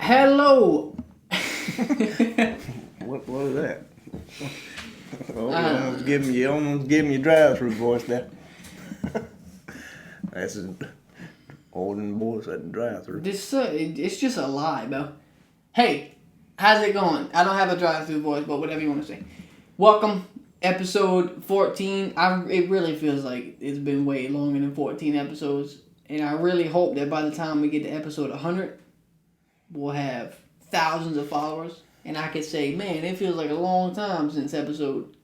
Hello. What was that? Oh, you almost give me your drive-through voice there. That's an olden voice at the drive-through. It's just a lie, bro. Hey, how's it going? I don't have a drive-through voice, but whatever you want to say. Welcome, episode 14. It really feels like it's been way longer than 14 episodes, and I really hope that by the time we get to episode 100, we'll have thousands of followers, and I could say, man, it feels like a long time since episode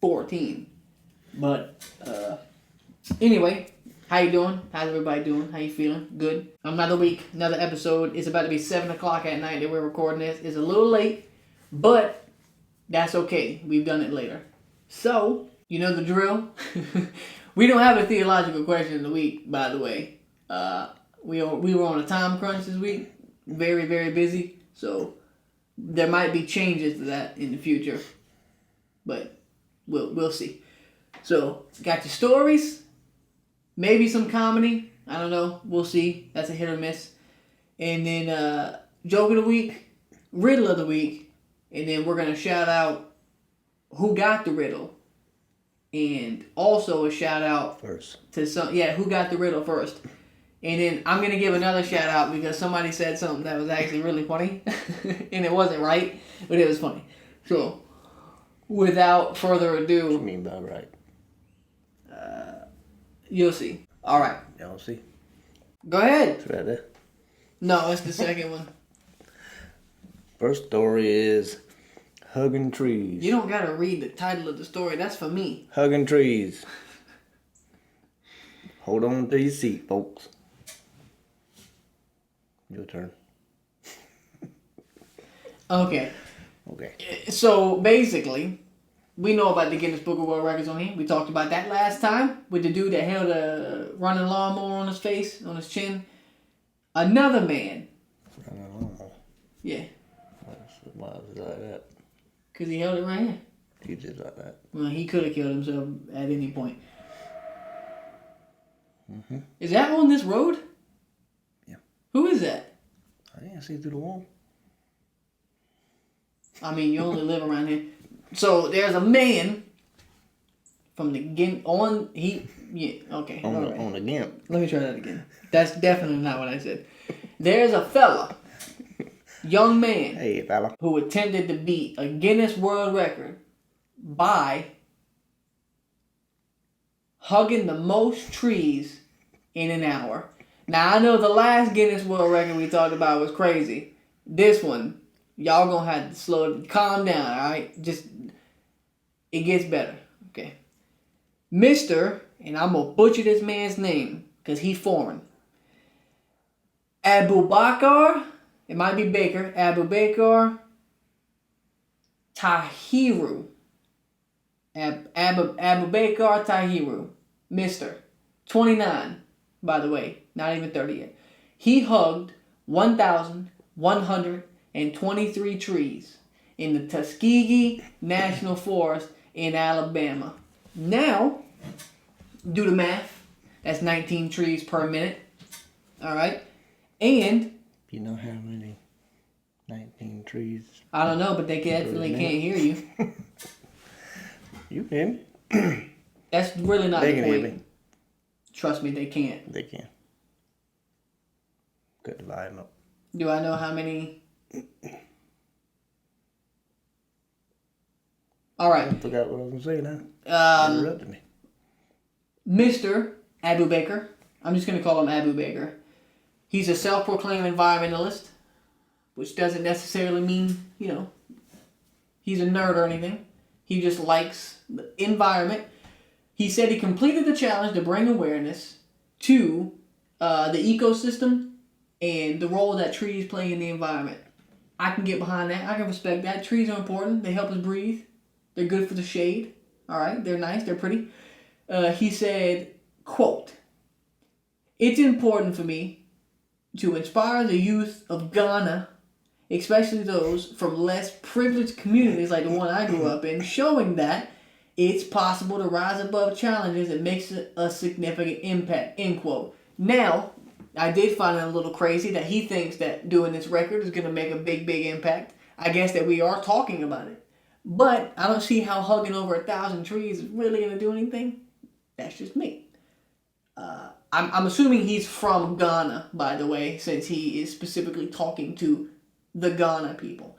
14. But anyway, how you doing? How's everybody doing? How you feeling? Good. Another week, another episode. It's about to be 7 o'clock at night that we're recording this. It's a little late, but that's okay. We've done it later. So, you know the drill. We don't have a theological question of the week, by the way. We were on a time crunch this week. Very, very busy. So, there might be changes to that in the future. But we'll see. So, got your stories. Maybe some comedy. I don't know. We'll see. That's a hit or miss. And then joke of the week, riddle of the week, and then we're gonna shout out who got the riddle, and also a shout out First. to who got the riddle first. And then I'm gonna give another shout out because somebody said something that was actually really funny, and it wasn't right, but it was funny. So, without further ado, What you mean by right? you'll see. All right, Y'all see? go ahead. It's right there. No, it's the second one. First story is Hugging Trees. You don't gotta read the title of the story. That's for me. Hugging Trees. Hold on to your seat, folks. Your turn. Okay. Okay. So basically, we know about the Guinness Book of World Records on here. We talked about that last time with the dude that held a running lawnmower on his face, on his chin. Another man. Yeah. Why was it like that? Because he held it right here. He just like that. Well, he could have killed himself at any point. Mm-hmm. Is that on this road? Yeah. Who is that? I didn't see through the wall. I mean, you only live around here. So there's a man from the Guinness on On the gimp. Let me try that again. That's definitely not what I said. There's a fella, young man, Hey, fella. who attempted to beat a Guinness World Record by hugging the most trees in an hour. Now, I know the last Guinness World Record we talked about was crazy. This one, y'all gonna have to calm down, alright? Just, it gets better, okay? Mr., and I'm gonna butcher this man's name, because he's foreign. Abu Bakr, it might be Baker, Abu Bakr Tahiru. Abu Bakr Tahiru. Mr. 29, by the way, not even 30 yet. He hugged 1,123 trees in the Tuskegee National Forest in Alabama. Now, do the math. That's 19 trees per minute. All right? And You know how many 19 trees? I don't know, but they definitely can't hear you. You hear me? That's really not They the can hear point. me. Trust me, they can't. They can. Cut the volume up. Do I know how many? All right. I forgot what I was going to say now. You interrupted me. Mr. Abu Bakr. I'm just going to call him Abu Bakr. He's a self-proclaimed environmentalist, which doesn't necessarily mean, he's a nerd or anything. He just likes the environment. He said he completed the challenge to bring awareness to the ecosystem and the role that trees play in the environment. I can get behind that. I can respect that. Trees are important. They help us breathe. They're good for the shade. All right, they're nice. They're pretty. He said, quote, "It's important for me to inspire the youth of Ghana, especially those from less privileged communities like the one I grew up in, showing that it's possible to rise above challenges and make a significant impact," end quote. Now, I did find it a little crazy that he thinks that doing this record is going to make a big, big impact. I guess that we are talking about it. But I don't see how hugging over 1,000 trees is really going to do anything. That's just me. I'm assuming he's from Ghana, by the way, since he is specifically talking to the Ghana people.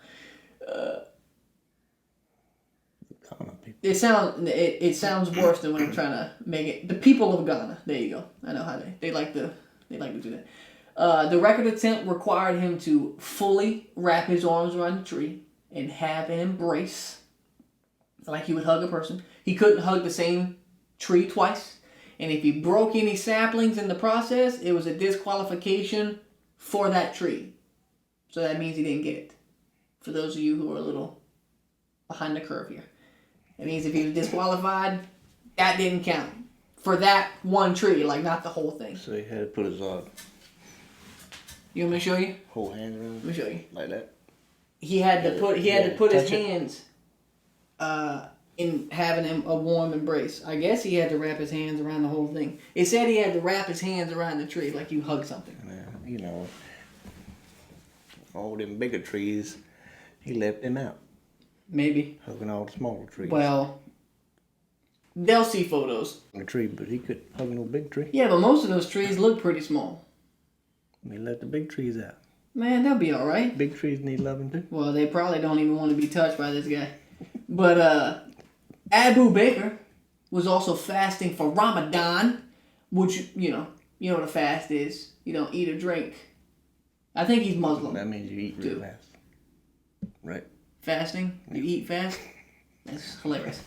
It sounds worse than what I'm trying to make it. The people of Ghana. There you go. I know how they like to do that. The record attempt required him to fully wrap his arms around the tree and have an embrace, like he would hug a person. He couldn't hug the same tree twice, and if he broke any saplings in the process, it was a disqualification for that tree. So that means he didn't get it. For those of you who are a little behind the curve here. It means if he was disqualified, that didn't count. For that one tree, like not the whole thing. So he had to put his You want me to show you? whole hand around. Let me show you. Like that. He had to put his touch it. hands in having a warm embrace. I guess he had to wrap his hands around the whole thing. It said he had to wrap his hands around the tree like you hug something. You know, all them bigger trees, he left them out. Maybe. Hugging all the smaller trees. Well, they'll see photos. The tree, but he could hug no big tree. Yeah, but most of those trees look pretty small. He let the big trees out. Man, they'll be all right. Big trees need loving too. Well, they probably don't even want to be touched by this guy. But Abu Bakr was also fasting for Ramadan, which, you know what a fast is. You don't eat or drink. I think he's Muslim. That means you eat real fast. Right? Fasting? You eat fast? That's hilarious.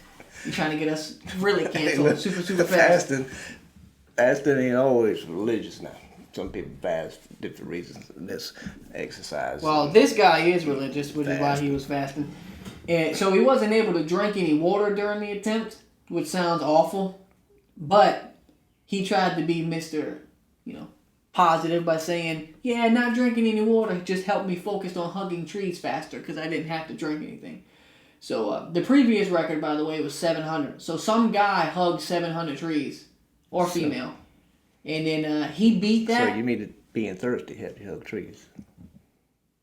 You're trying to get us really canceled super fast. Fasting ain't always religious now. Some people fast for different reasons. That's exercise. Well, this guy is religious, which is why he was fasting. And so he wasn't able to drink any water during the attempt, which sounds awful. But he tried to be Mr., positive by saying, yeah, not drinking any water just helped me focus on hugging trees faster because I didn't have to drink anything. So the previous record, by the way, was 700. So some guy hugged 700 trees, or female. And then he beat that. So you mean being thirsty had to hug trees?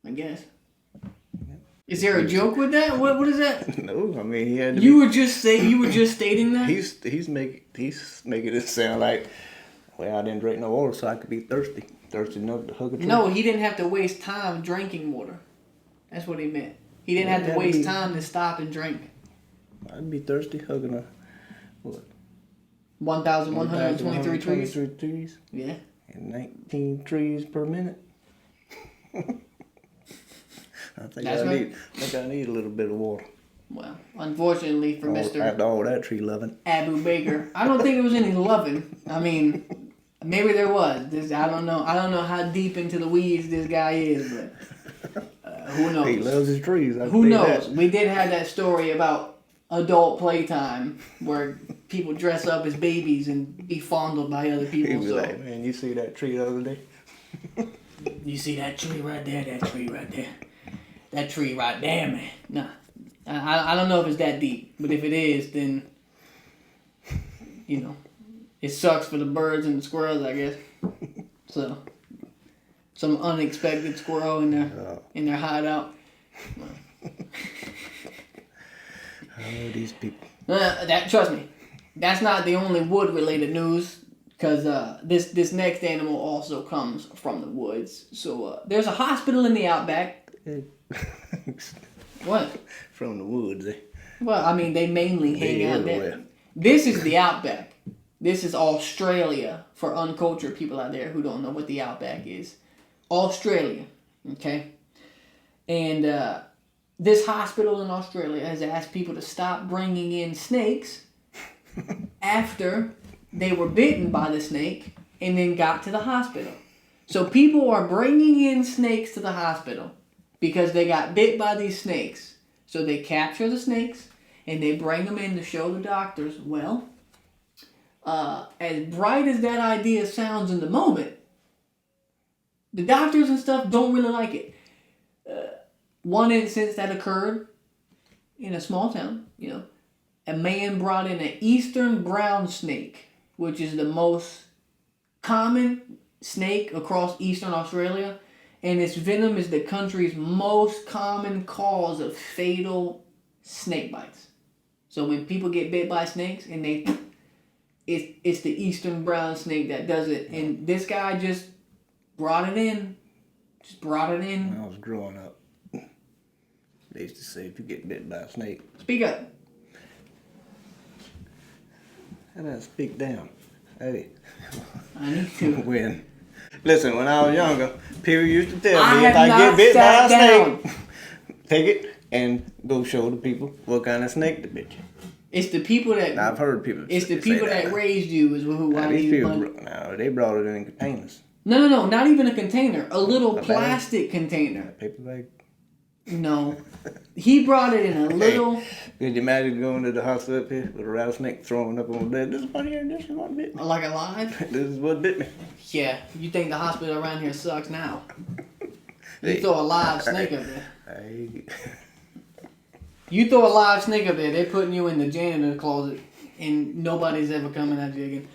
I guess. Is there a joke with that? What is that? No, I mean he had to. You were just stating that. He's making it sound like, well, I didn't drink no water, so I could be thirsty enough to hug a tree. No, he didn't have to waste time drinking water. That's what he meant. He didn't have to waste time to stop and drink. I'd be thirsty hugging a what? 1,123 trees. 1,123 trees. Yeah. And 19 trees per minute. I think I need a little bit of water. Well, unfortunately for Mr. After all that tree loving. Abu Bakr, I don't think it was any loving. I mean, maybe there was. I don't know. I don't know how deep into the weeds this guy is, but who knows? He loves his trees. Who knows? We did have that story about adult playtime where people dress up as babies and be fondled by other people. He was like, man, you see that tree the other day? You see that tree right there? That tree right there? That tree right there, man. Nah. I don't know if it's that deep, but if it is, then, it sucks for the birds and the squirrels, I guess. So, some unexpected squirrel in their hideout. Oh, these people. Trust me, that's not the only wood-related news, because this next animal also comes from the woods. So, there's a hospital in the outback. What? From the woods, eh? Well, I mean, they mainly hang out there. Everywhere. This is the outback. This is Australia for uncultured people out there who don't know what the outback is. Australia, okay? And this hospital in Australia has asked people to stop bringing in snakes after they were bitten by the snake and then got to the hospital. So people are bringing in snakes to the hospital because they got bit by these snakes. So they capture the snakes and they bring them in to show the doctors, well, as bright as that idea sounds in the moment, the doctors and stuff don't really like it. One instance that occurred in a small town, a man brought in an eastern brown snake, which is the most common snake across eastern Australia, and its venom is the country's most common cause of fatal snake bites. So when people get bit by snakes, and it's the eastern brown snake that does it, and this guy just brought it in. When I was growing up, they used to say if you get bit by a snake. Speak up. How did I speak down? Hey. I need to. Listen, when I was younger, people used to tell I me if have I not get bit by sat a down. snake, take it and go show the people what kind of snake to bit you. It's the people that. Now, I've heard people. It's the say people that now. raised you is who Now, I these need. people, they brought it in containers. No, not even a container. A little A bag? plastic container. A paper bag. No. He brought it in a little. Could you imagine going to the hospital up here with a rattlesnake throwing up on the bed? This is what here. This is what bit me. Like alive? This is what bit me. Yeah. You think the hospital around here sucks now? You throw a live snake up there. Hey. You throw a live snake up there, they're putting you in the janitor closet, and nobody's ever coming at you again.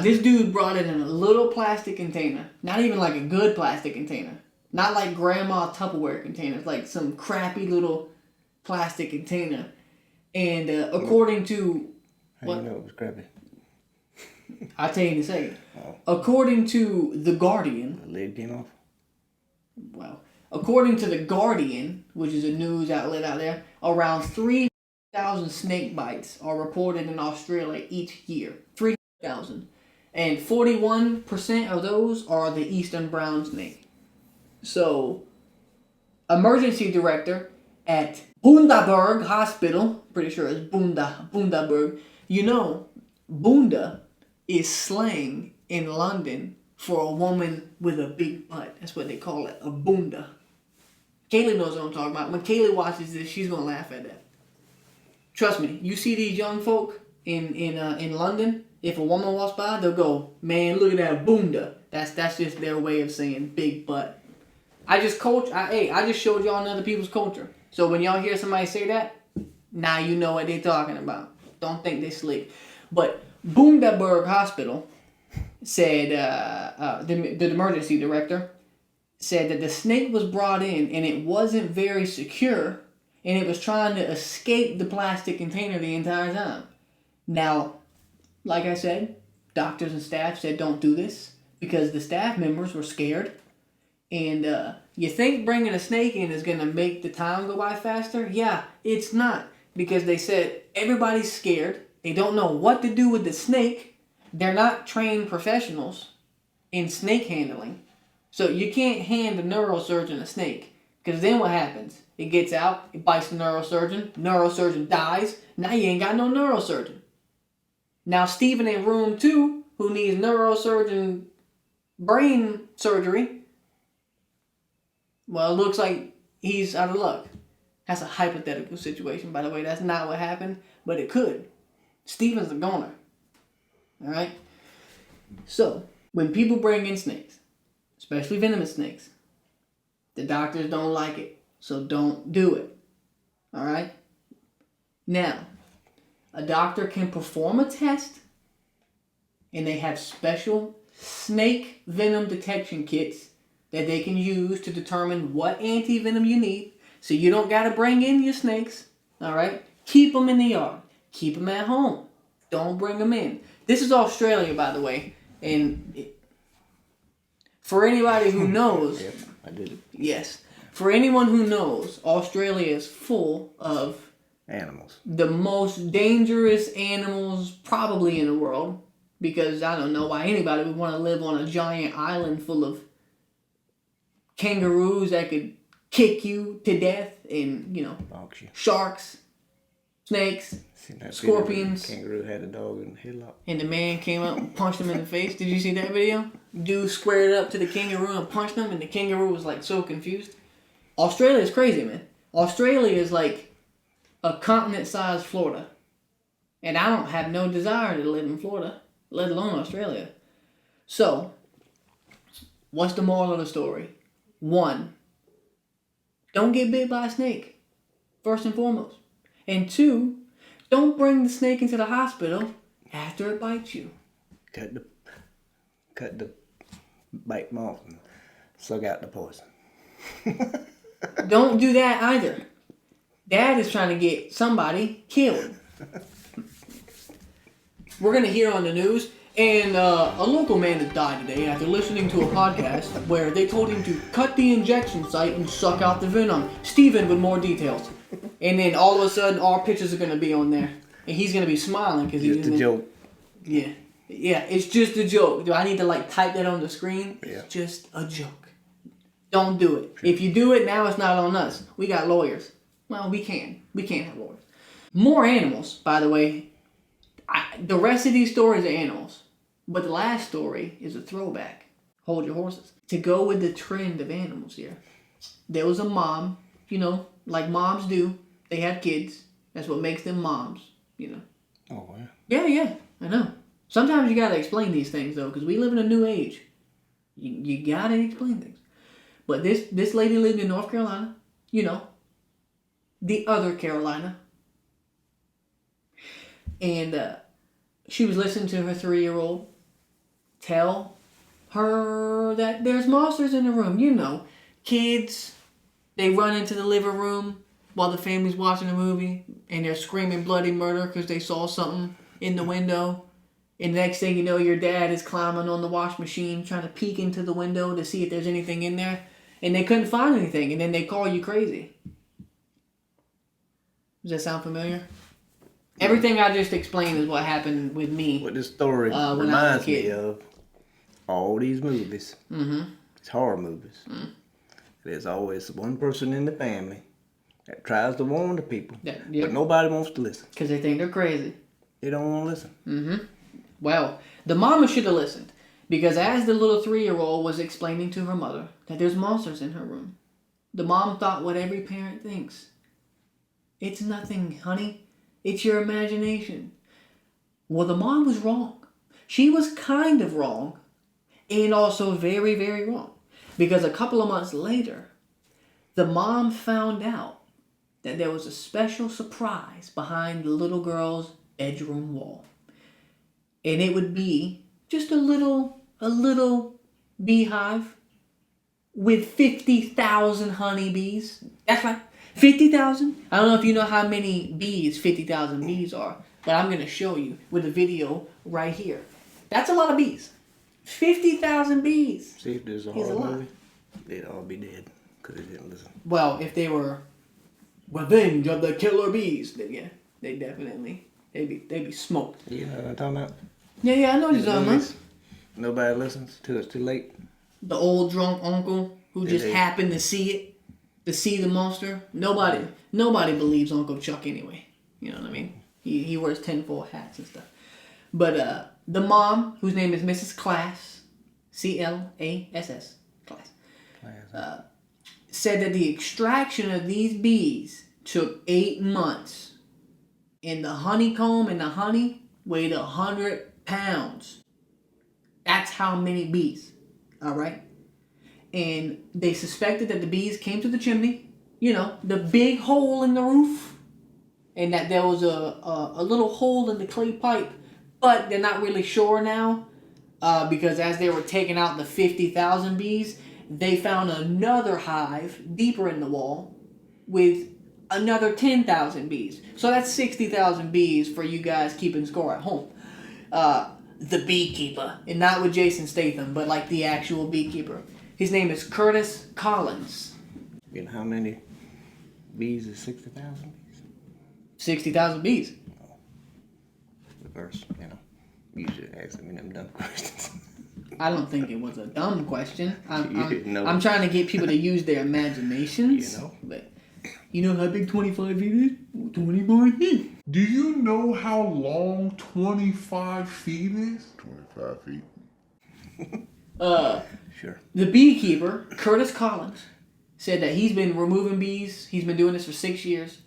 This dude brought it in a little plastic container. Not even like a good plastic container. Not like grandma Tupperware containers. Like some crappy little plastic container. And according to... How you know it was crappy? I'll tell you in a second. Oh. According to The Guardian... The lid came off? Well, according to The Guardian, which is a news outlet out there, around 3,000 snake bites are reported in Australia each year. 3,000. And 41% of those are the eastern brown snake. So, emergency director at Bundaberg Hospital, pretty sure it's Bundaberg. You know, Bunda is slang in London for a woman with a big butt. That's what they call it, a bunda. Kaylee knows what I'm talking about. When Kaylee watches this, she's gonna laugh at that. Trust me, you see these young folk in London, if a woman walks by, they'll go, man, look at that bunda. That's just their way of saying big butt. I just showed y'all other people's culture. So when y'all hear somebody say that, now you know what they're talking about. Don't think they slick. But Bundaberg Hospital said, the emergency director said that the snake was brought in and it wasn't very secure and it was trying to escape the plastic container the entire time. Now, like I said, doctors and staff said don't do this because the staff members were scared. And you think bringing a snake in is going to make the time go by faster? Yeah, it's not. Because they said everybody's scared. They don't know what to do with the snake. They're not trained professionals in snake handling. So you can't hand a neurosurgeon a snake. Because then what happens? It gets out, it bites the neurosurgeon dies. Now you ain't got no neurosurgeon. Now Steven in room 2, who needs neurosurgeon brain surgery, well, it looks like he's out of luck. That's a hypothetical situation, by the way. That's not what happened, but it could. Steven's a goner. Alright? So, when people bring in snakes, especially venomous snakes, the doctors don't like it. So don't do it. Alright? Now, a doctor can perform a test, and they have special snake venom detection kits that they can use to determine what anti-venom you need. So you don't got to bring in your snakes. Alright? Keep them in the yard. Keep them at home. Don't bring them in. This is Australia, by the way. And for anybody who knows... Yep, I did it. Yes. For anyone who knows, Australia is full of... animals. The most dangerous animals probably in the world. Because I don't know why anybody would want to live on a giant island full of kangaroos that could kick you to death, and sharks, snakes, scorpions. Kangaroo had a dog in the headlock. And the man came up and punched him in the face. Did you see that video? Dude squared up to the kangaroo and punched him, and the kangaroo was like so confused. Australia is crazy, man. Australia is like a continent-sized Florida. And I don't have no desire to live in Florida, let alone Australia. So, what's the moral of the story? 1, don't get bit by a snake, first and foremost. And 2, don't bring the snake into the hospital after it bites you. Cut the bite them off and suck out the poison. Don't do that either. Dad is trying to get somebody killed. We're going to hear on the news, and a local man has died today after listening to a podcast where they told him to cut the injection site and suck out the venom. Steven with more details. And then all of a sudden, our pictures are going to be on there. And he's going to be smiling because he's Just a joke. Yeah. Yeah, it's just a joke. Do I need to type that on the screen? Yeah. It's just a joke. Don't do it. If you do it, now it's not on us. We got lawyers. Well, we can. We can't have lawyers. More animals, by the way. The rest of these stories are animals. But the last story is a throwback. Hold your horses. To go with the trend of animals here. There was a mom, like moms do. They have kids. That's what makes them moms, Oh, yeah. Yeah, I know. Sometimes you gotta explain these things, though, because we live in a new age. You gotta explain things. But this lady lived in North Carolina. The other Carolina. And she was listening to her 3-year-old tell her that there's monsters in the room. Kids, they run into the living room while the family's watching a movie, and they're screaming bloody murder because they saw something in the window. And the next thing you know, your dad is climbing on the wash machine trying to peek into the window to see if there's anything in there. And they couldn't find anything, and then they call you crazy. Does that sound familiar? Everything I just explained is what happened with me. What this story reminds me of, all these movies, these horror movies, there's always one person in the family that tries to warn the people, but nobody wants to listen. Because they think they're crazy. They don't want to listen. Well, the mama should have listened. Because as the little 3-year-old was explaining to her mother that there's monsters in her room, the mom thought what every parent thinks. It's nothing, honey. It's your imagination. Well, the mom was wrong. She was kind of wrong, and also very, very wrong. Because a couple of months later, the mom found out that there was a special surprise behind the little girl's bedroom wall. And it would be just a little beehive with 50,000 honeybees. That's right, 50,000. I don't know if you know how many bees 50,000 bees are, but I'm going to show you with a video right here. That's a lot of bees. 50,000 bees. See, if there's a horror movie, they'd all be dead because they didn't listen. Well, if they were Revenge of the Killer Bees, then yeah, they'd be smoked. You know what I'm talking about? Yeah, I know what you're talking about. Nobody listens till it's too late. The old drunk uncle who just happened to see the monster. Nobody believes Uncle Chuck anyway. You know what I mean? He wears tinfoil hats and stuff. But the mom, whose name is Mrs. Class, C-L-A-S-S, Class, said that the extraction of these bees took 8 months. And the honeycomb and the honey weighed 100 pounds. That's how many bees. All right? And they suspected that the bees came to the chimney, the big hole in the roof, and that there was a little hole in the clay pipe, but they're not really sure now because as they were taking out the 50,000 bees, they found another hive deeper in the wall with another 10,000 bees. So that's 60,000 bees for you guys keeping score at home. The beekeeper, and not with Jason Statham, but like the actual beekeeper. His name is Curtis Collins. You know how many bees is 60,000 bees? 60,000 bees. Oh. Reverse, You should ask me them dumb questions. I don't think it was a dumb question. I'm trying to get people to use their imaginations. But you know how big 25 feet is? 25 feet. Do you know how long 25 feet is? 25 feet. Sure. The beekeeper, Curtis Collins, said that he's been removing bees. He's been doing this for 6 years.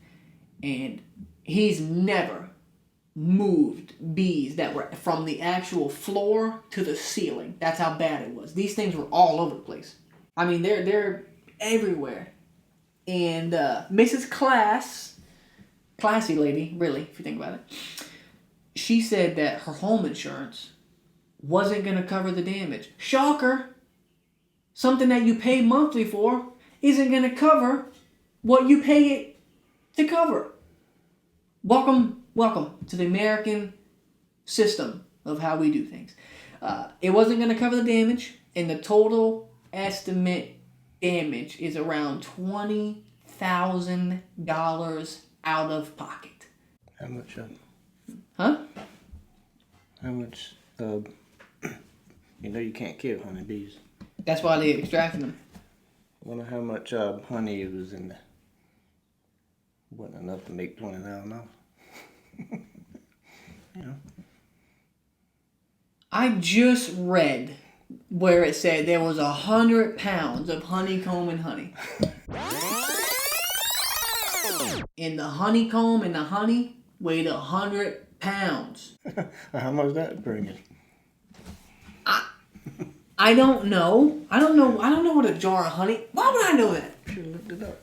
And he's never moved bees that were from the actual floor to the ceiling. That's how bad it was. These things were all over the place. I mean, they're everywhere. And Mrs. Classy lady, really, if you think about it, she said that her home insurance wasn't going to cover the damage. Shocker! something that you pay monthly for isn't going to cover what you pay it to cover. Welcome to the American system of how we do things. It wasn't going to cover the damage, and the total estimate damage is around $20,000 out of pocket. How much? Huh? How much? You know you can't kill honeybees. That's why they extracted them. I wonder how much honey was in there. Wasn't enough to make $20,000. You know. I just read where it said there was 100 pounds of honeycomb and honey. And the honeycomb and the honey weighed 100 pounds. How much that bringing? I don't know. I don't know what a jar of honey. Why would I know that? Should have looked it up.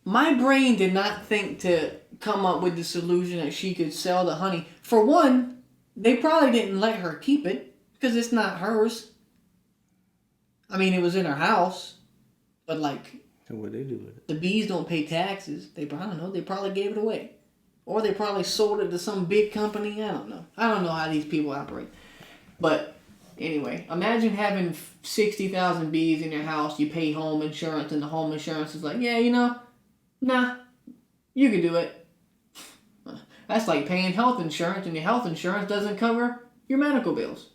My brain did not think to come up with the solution that she could sell the honey. For one, they probably didn't let her keep it because it's not hers. I mean, it was in her house, but like. So what they do with it? The bees don't pay taxes. I don't know. They probably gave it away, or they probably sold it to some big company. I don't know. I don't know how these people operate, but. Anyway, imagine having 60,000 bees in your house. You pay home insurance, and the home insurance is like, yeah, nah, you can do it. That's like paying health insurance, and your health insurance doesn't cover your medical bills.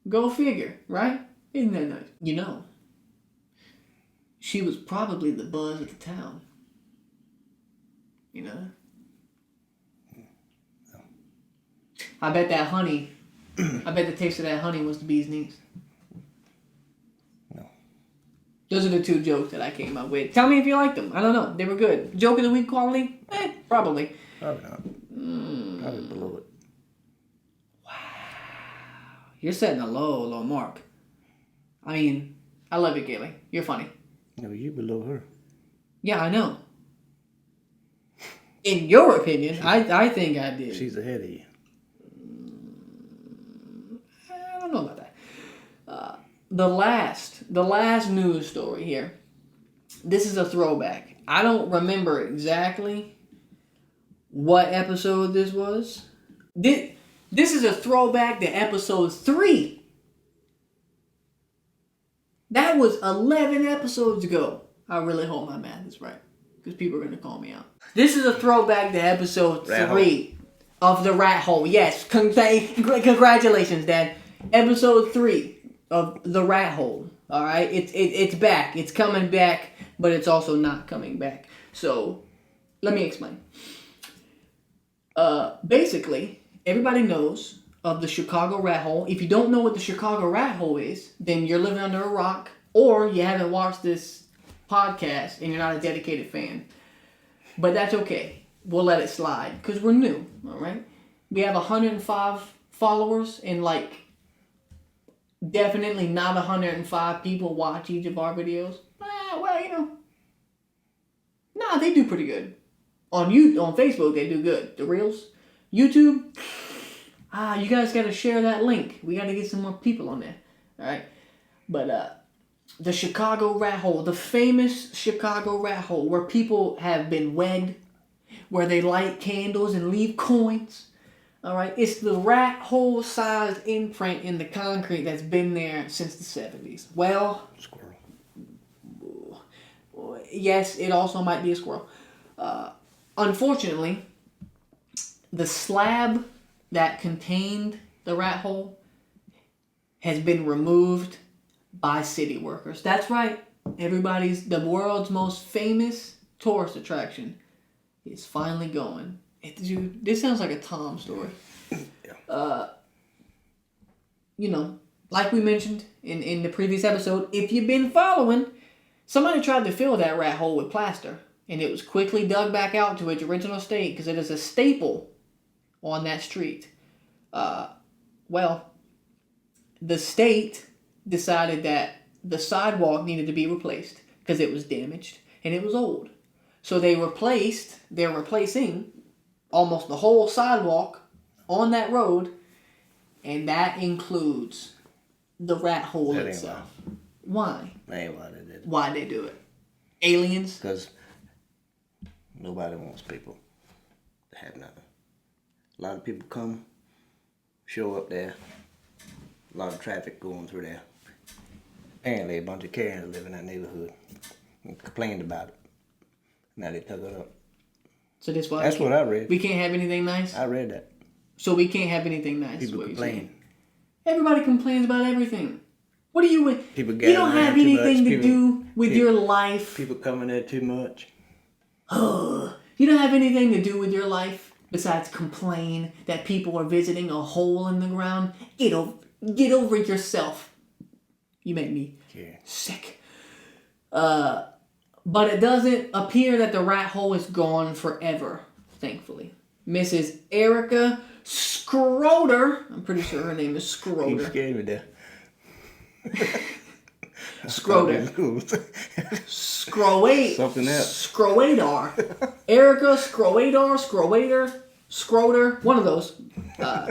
Go figure, right? Isn't that nice? She was probably the buzz of the town. I bet that honey... I bet the taste of that honey was the bee's knees. No. Those are the two jokes that I came up with. Tell me if you liked them. I don't know. They were good. Joke of the week quality? Probably. Probably not. Probably below it. Wow. You're setting a low mark. I mean, I love you, Kaylee. You're funny. No, you below her. Yeah, I know. In your opinion, I think I did. She's ahead of you. I don't know about that. The last news story here. This is a throwback. I don't remember exactly what episode this was. This is a throwback to episode 3. That was 11 episodes ago. I really hope my math is right, because people are going to call me out. This is a throwback to episode 3 of the Rat Hole. Yes, congratulations, Dad. Episode 3 of the Rat Hole. All right, it's back. It's coming back, but it's also not coming back. So, let me explain. Basically, everybody knows of the Chicago Rat Hole. If you don't know what the Chicago Rat Hole is, then you're living under a rock, or you haven't watched this podcast and you're not a dedicated fan. But that's okay. We'll let it slide because we're new. All right, we have 105 followers, and definitely not 105 people watch each of our videos. Nah, they do pretty good. On Facebook, they do good. The Reels. YouTube, you guys got to share that link. We got to get some more people on there. All right? But the Chicago Rat Hole, the famous Chicago Rat Hole, where people have been wed, where they light candles and leave coins. All right? It's the rat hole-sized imprint in the concrete that's been there since the 70s. Well... Squirrel. Yes, it also might be a squirrel. Unfortunately, the slab that contained the rat hole has been removed by city workers. That's right. The world's most famous tourist attraction is finally going. This sounds like a Tom story. Yeah. Like we mentioned in the previous episode, if you've been following, somebody tried to fill that rat hole with plaster, and it was quickly dug back out to its original state because it is a staple on that street. The state decided that the sidewalk needed to be replaced because it was damaged and it was old. So they're replacing almost the whole sidewalk on that road, and that includes the rat hole itself. Why? That ain't why they did it. Why they do it? Aliens? Because nobody wants people to have nothing. A lot of people come, show up there. A lot of traffic going through there. Apparently a bunch of Karens live in that neighborhood and complained about it. Now they took it up. So that's why that's what I read. We can't have anything nice? I read that. So we can't have anything nice. People complain. Everybody complains about everything. What do you... People you don't have anything to do with your life. People coming there too much. You don't have anything to do with your life besides complain that people are visiting a hole in the ground. Get over yourself. You make me sick. But it doesn't appear that the rat hole is gone forever, thankfully. Mrs. Erica Schroeder, I'm pretty sure her name is Schroeder. You scared me there. Schroeder. Something else. Schroeder. Erica Schroeder, one of those.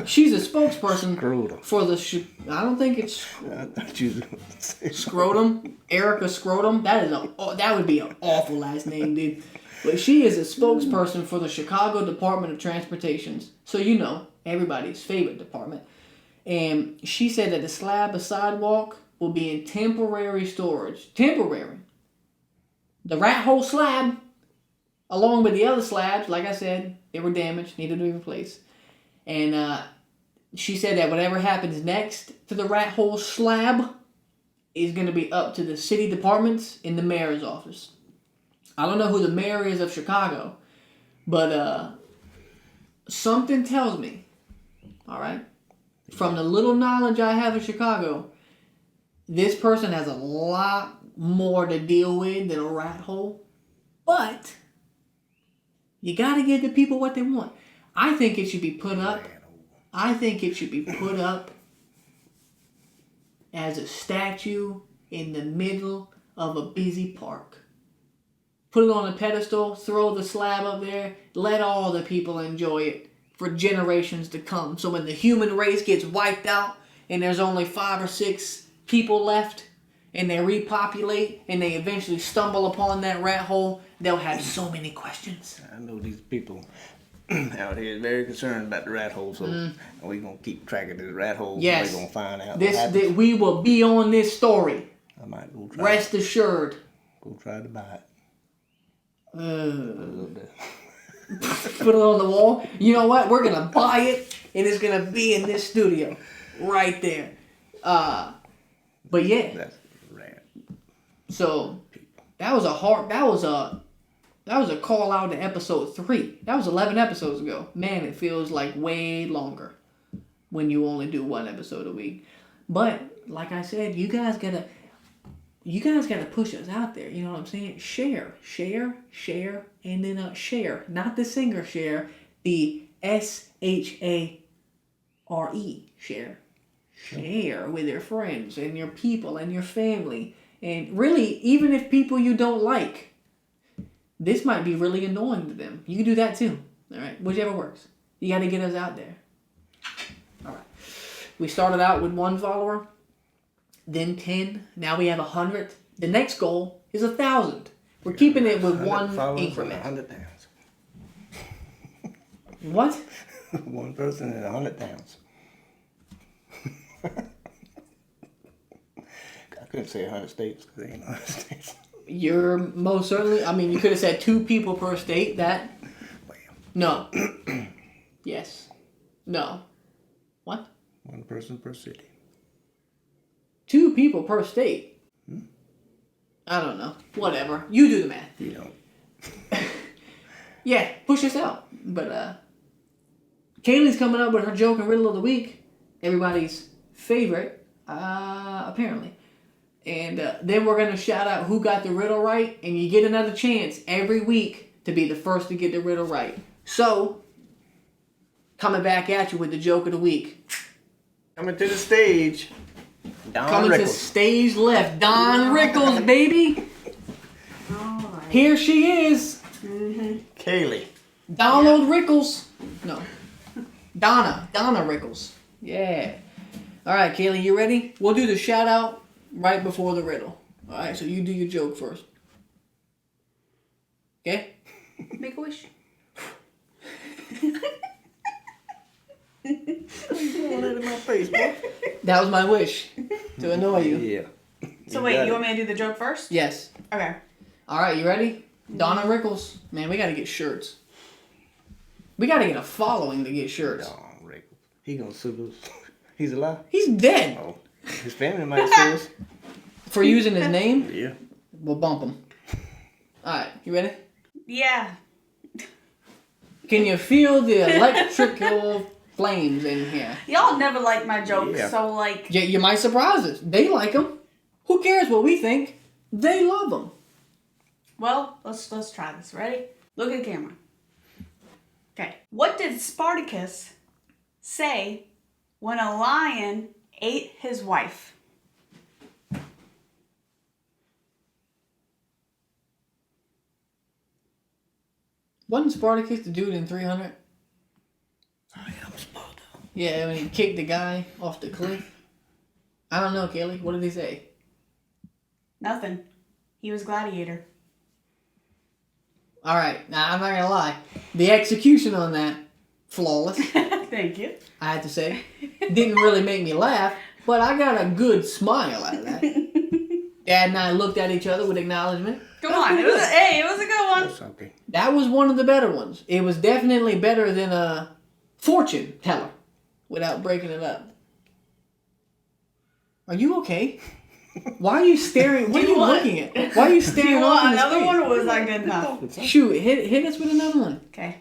She's a spokesperson for the... I don't think it's... I thought you Scrotum. Erica Scrotum. That would be an awful last name, dude. But she is a spokesperson for the Chicago Department of Transportation. So you know, everybody's favorite department. And she said that the slab of sidewalk will be in temporary storage. Temporary. The rat hole slab, along with the other slabs, like I said, they were damaged, needed to be replaced. And she said that whatever happens next to the rat hole slab is going to be up to the city departments in the mayor's office. I don't know who the mayor is of Chicago, but something tells me, all right, from the little knowledge I have of Chicago, this person has a lot more to deal with than a rat hole. But you got to give the people what they want. I think it should be put up. I think it should be put up as a statue in the middle of a busy park. Put it on a pedestal, throw the slab up there, let all the people enjoy it for generations to come. So when the human race gets wiped out and there's only 5 or 6 people left and they repopulate and they eventually stumble upon that rat hole, they'll have so many questions. I know these people out here is very concerned about the rat hole, so we're going to keep track of this rat hole. Yes. We're going to find out that we will be on this story. I might go try Rest assured. Go try to buy it. Put it on the wall. You know what? We're going to buy it, and it's going to be in this studio. Right there. But yeah. That's rad. So, that was a call out to episode 3. That was 11 episodes ago. Man, it feels like way longer when you only do 1 episode a week. But like I said, you guys gotta push us out there. You know what I'm saying? Share, and then share. Not the singer share, the SHARE share. Share with your friends and your people and your family. And really, even if people you don't like, this might be really annoying to them. You can do that too. All right? Whichever works. You got to get us out there. All right. We started out with 1 follower, then 10. Now we have 100. The next goal is 1,000. We're keeping it with 1 increment. 100 pounds. What? 1 person and 100 pounds. I couldn't say 100 states because there ain't 100 states. You're most certainly... I mean, you could have said 2 people per state. That... No. Yes. No. What? 1 person per city. 2 people per state. I don't know. Whatever. You do the math. You don't. Yeah, push us out. But Kaylee's coming up with her joke and riddle of the week. Everybody's favorite, apparently. And then we're going to shout out who got the riddle right. And you get another chance every week to be the first to get the riddle right. So, coming back at you with the joke of the week. Coming to the stage, Don Coming Rickles. to stage left, Don Rickles, baby. Alright. Here she is. Kaylee. Donald Rickles. No. Donna Rickles. Yeah. All right, Kaylee, you ready? We'll do the shout out right before the riddle. All right, so you do your joke first. Okay? Make a wish. That was my wish to annoy you. Yeah. So wait, you want me to do the joke first? Yes. Okay. All right, you ready? Donna Rickles. Man, we got to get shirts. We got to get a following to get shirts. Don Rickles. He gonna sue us. He's alive? He's dead. Oh. His family might sue us. For using his name? Yeah. We'll bump him. All right, you ready? Yeah. Can you feel the electrical flames in here? Y'all never like my jokes, Yeah. so like. Yeah, you might surprise us. They like them. Who cares what we think? They love them. Well, let's try this. Ready? Look at the camera. Okay. What did Spartacus say when a lion ate his wife? Wasn't Spartacus the dude in 300? I am Sparta. Yeah, when he kicked the guy off the cliff. I don't know, Kaylee. What did he say? Nothing. He was gladiator. All right, now I'm not gonna lie. The execution on that, flawless. Thank you. I had to say, didn't really make me laugh, but I got a good smile out of that. Dad and I looked at each other with acknowledgement. Come on. It was a good one. That's okay. That was one of the better ones. It was definitely better than a fortune teller, without breaking it up. Are you okay? Why are you staring? What are you looking at? Why are you staring off in his another face? one, or was that good enough? Shoot, hit us with another one. Okay.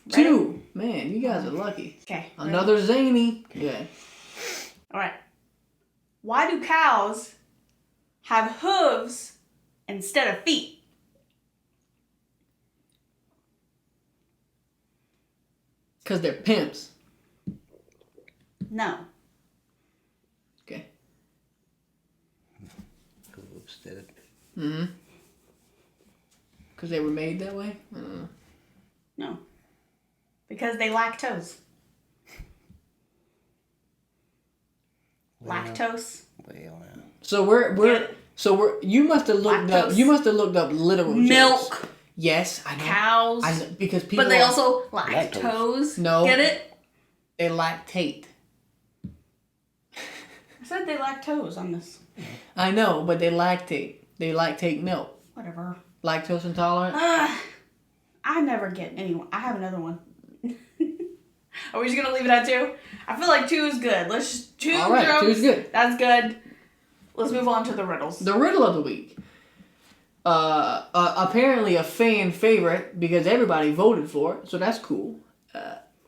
Ready? 2. Man, you guys are lucky. Okay. Another zany. Yeah. All right. Why do cows have hooves instead of feet? Because they're pimps. No. Okay. Instead of Mm-hmm. Because they were made that way? I don't know. No. Because they lactose. Lactose. well, So you must have looked up. Lactose. You must have looked up literal Milk. jokes. Yes, I know. Cows. I know, because people. But they are- also lactose. No. Get it? they lactate. I said they lactose on this. I know, but they lactate. They lactate milk. Whatever. Lactose intolerant. I never get anyone. I have another one. Are we just gonna leave it at 2? I feel like 2 is good. Let's just 2 All right, jokes. 2 is good. That's good. Let's move on to the riddles. The riddle of the week. Apparently a fan favorite because everybody voted for it, so that's cool.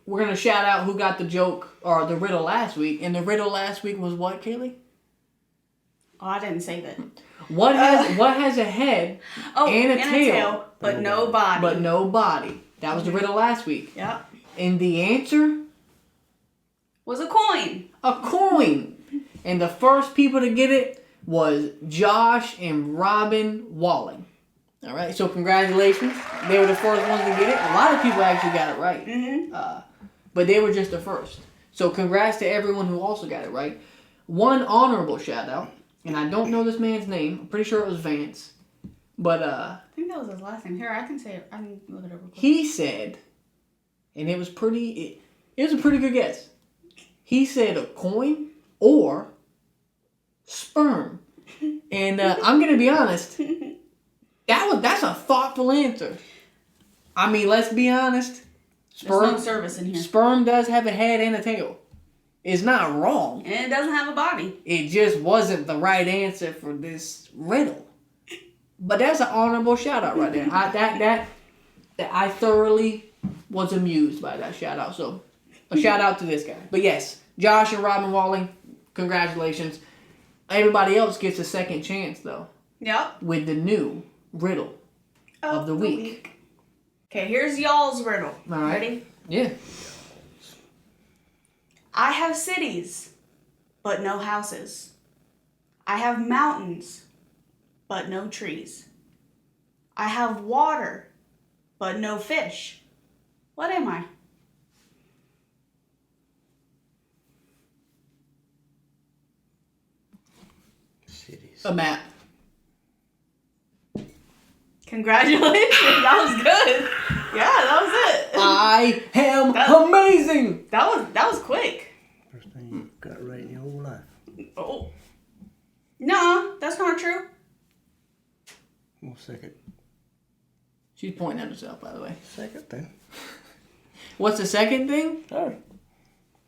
We're gonna shout out who got the joke or the riddle last week, and the riddle last week was what, Kaylee? Oh, I didn't say that. What has a head and a tail, but no body. but no body? That was the riddle last week. Yep. And the answer? Was a coin. A coin. And the first people to get it was Josh and Robin Walling. All right, so congratulations. They were the first ones to get it. A lot of people actually got it right. Mm-hmm. But they were just the first. So congrats to everyone who also got it right. One honorable shout out, and I don't know this man's name. I'm pretty sure it was Vance. But I think that was his last name. Here, I can say it. I can look it up. he said, and it was a pretty good guess. He said a coin or sperm. And I'm gonna be honest, that's a thoughtful answer. I mean, let's be honest. There's no service in here. Sperm does have a head and a tail. It's not wrong. And it doesn't have a body. It just wasn't the right answer for this riddle. But that's an honorable shout out right there. I thoroughly was amused by that shout out. So a shout out to this guy. But yes, Josh and Robin Walling, congratulations. Everybody else gets a second chance though. Yep. With the new riddle of the week. Okay, here's y'all's riddle. All right. Ready? Yeah. I have cities, but no houses. I have mountains, but no trees. I have water, but no fish. What am I? A map. Congratulations. That was good. Yeah, that was it. I am amazing. That was quick. First thing you got right in your whole life. Oh. No, that's not true. 1 second. She's pointing at herself, by the way. Second thing. What's the second thing? Third.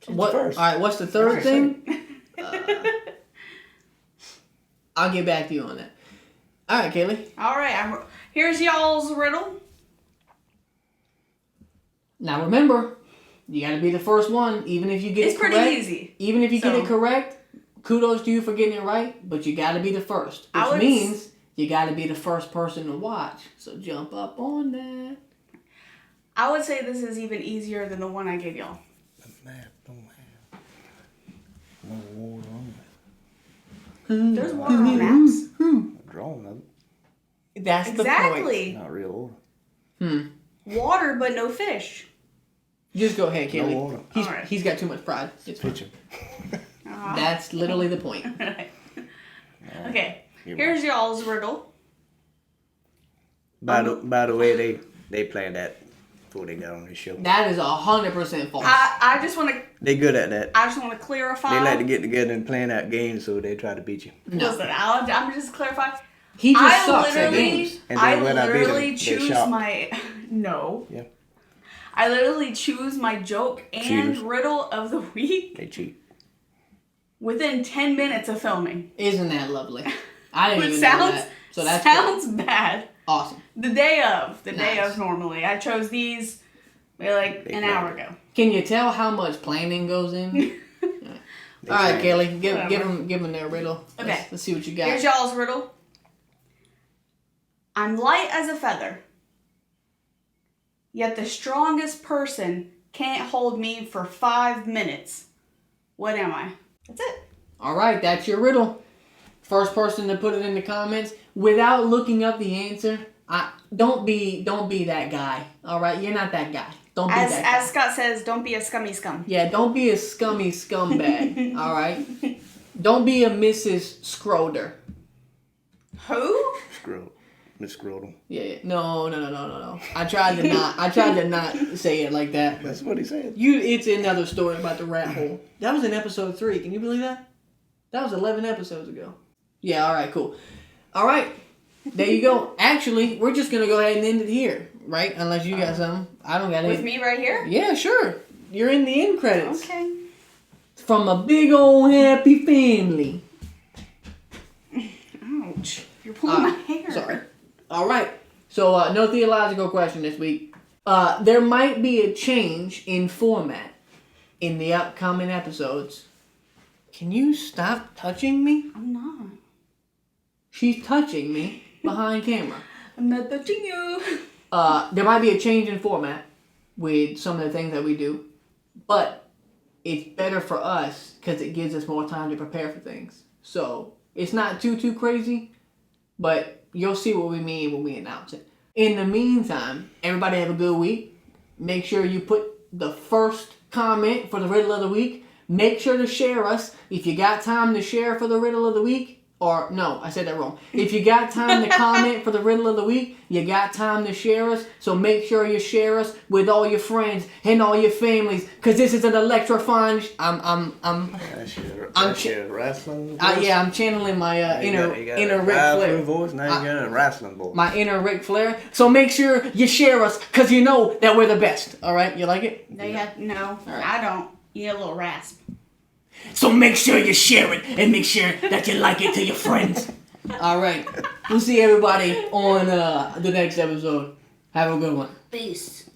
What? First. All right. What's the third thing? I'll get back to you on that. All right, Kaylee. All right. Here's y'all's riddle. Now remember, you got to be the first one, even if you get it correct. It's pretty easy. Even if you get it correct, kudos to you for getting it right. But you got to be the first, which means you got to be the first person to watch. So jump up on that. I would say this is even easier than the one I gave y'all. The map don't have no water on There's water on maps. it. Drawing of it. That's Exactly. Not real water. Water, but no fish. Just go ahead, Kaylee. No water. He's got too much pride. It's fine. Picture. That's literally the point. Okay. Here's y'all's riddle. By the way, they planned that before they got on the show. That is 100% false. I just want to. They good at that. I just want to clarify. They like to get together and plan out games, so they try to beat you. Listen, I'm just clarifying. He just sucks at games. And I then when I beat literally them, they choose shocked. my. No. Yeah, I literally choose my joke and Cheaters. riddle of the week they cheat. within 10 minutes of filming. Isn't that lovely? I didn't Which even know that. So that's sounds bad. awesome. The day of Nice. normally. I chose these like an hour ago. Can you tell how much planning goes in? All right, Kaylee, give them their riddle. Okay. Let's see what you got. Here's y'all's riddle. I'm light as a feather, yet the strongest person can't hold me for 5 minutes. What am I? That's it. All right, that's your riddle. First person to put it in the comments without looking up the answer. Don't be that guy. All right, you're not that guy. Don't be that guy. As Scott says, don't be a scummy scum. Yeah, don't be a scummy scumbag. All right. Don't be a Mrs. Scroder. Who? Miss Scrotum. Yeah. No. I tried to not say it like that. That's what he said. It's another story about the rat hole. That was in episode 3. Can you believe that? That was 11 episodes ago. Yeah, all right, cool. All right. There you go. Actually, we're just going to go ahead and end it here, right? Unless you got something. I don't got anything. With me right here? Yeah, sure. You're in the end credits. Okay. From a big old happy family. Ouch. You're pulling my hair. Sorry. All right. So, no theological question this week. There might be a change in format in the upcoming episodes. Can you stop touching me? I'm not. She's touching me behind camera. I'm not touching you. There might be a change in format with some of the things that we do, but it's better for us because it gives us more time to prepare for things. So it's not too crazy, but you'll see what we mean when we announce it. In the meantime, everybody have a good week. Make sure you put the first comment for the riddle of the week. Make sure to share us. If you got time to share for the riddle of the week, or no, I said that wrong. If you got time to comment for the riddle of the week, you got time to share us. So make sure you share us with all your friends and all your families, because this is an electrifying. That's your wrestling voice? Yeah, I'm channeling my inner Ric Flair voice. Now you got a wrestling voice. My inner Ric Flair. So make sure you share us, because you know that we're the best. All right, you like it? No, I don't. You get a little rasp. So make sure you share it and make sure that you like it to your friends. All right. We'll see everybody on the next episode. Have a good one. Peace.